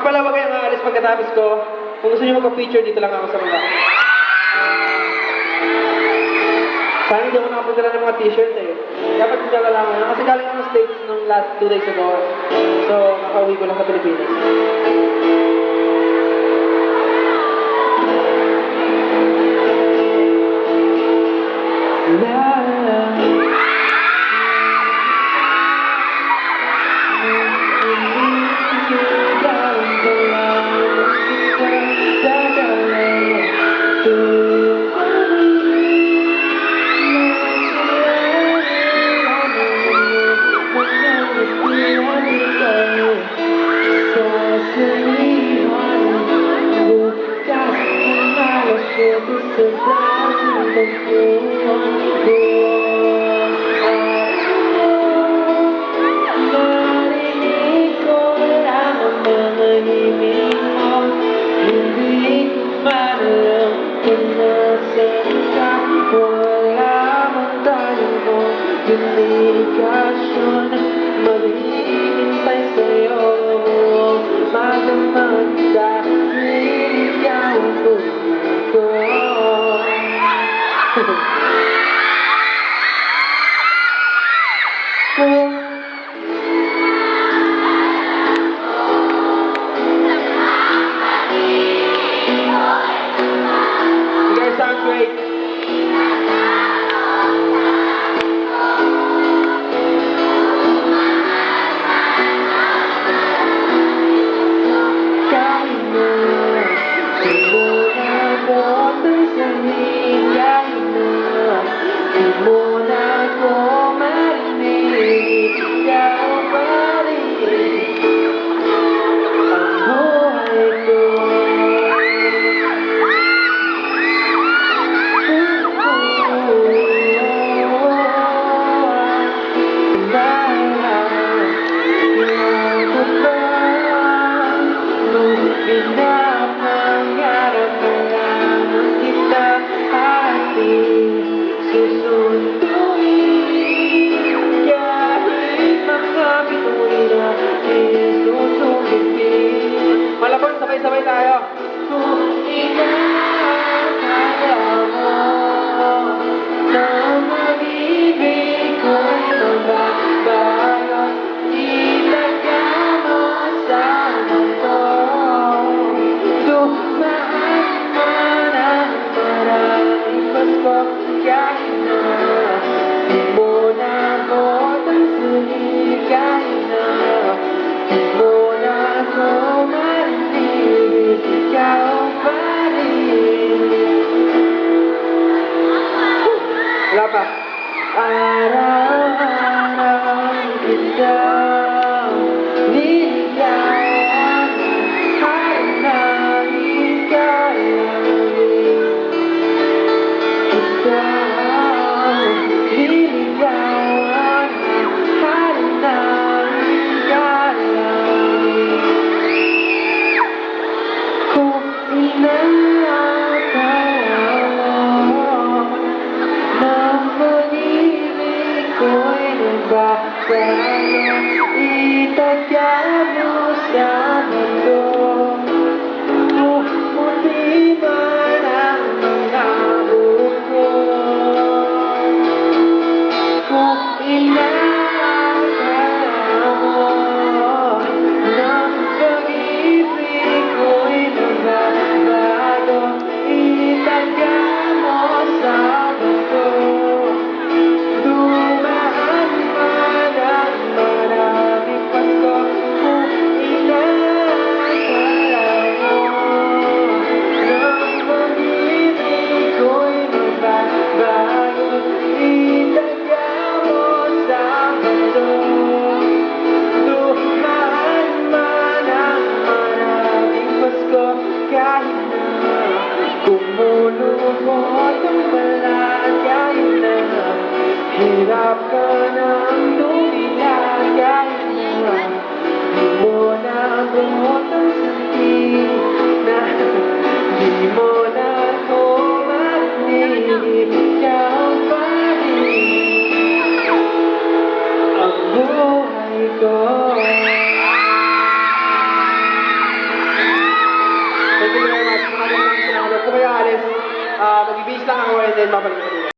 pala, wag kayong aalis pagkatapos ko. Kung gusto niyo magpa-feature, dito lang ako sa mga. Sayang hindi ako nakapunta ng mga t-shirt eh. Dapat hindi ka lang kasi galing ako ng States nung last 2 days ago. So, nakauwi ko lang sa Pilipinas. Komunikasyon, maghihintay sa'yo, magamanda, ikaw ko. You guys sound great. Malabon, sabay-sabay tayo. Wala pa. Araw-araw kita niligawan, hanay kalawin. Kita niligawan, hanay kalawin. Kung itagamo sa mundo, muli man ang mga buko. Kung inakala mo ng pag-ibig ko'y nagbabago, itagamo sa mundo. Hirap ka ng lumilag, kahit na di mo nabuot ang sakit, na di mo na ako marinig, ikaw pa rin ang buhay ko. Mag-base lang ako and then babalik ako dito.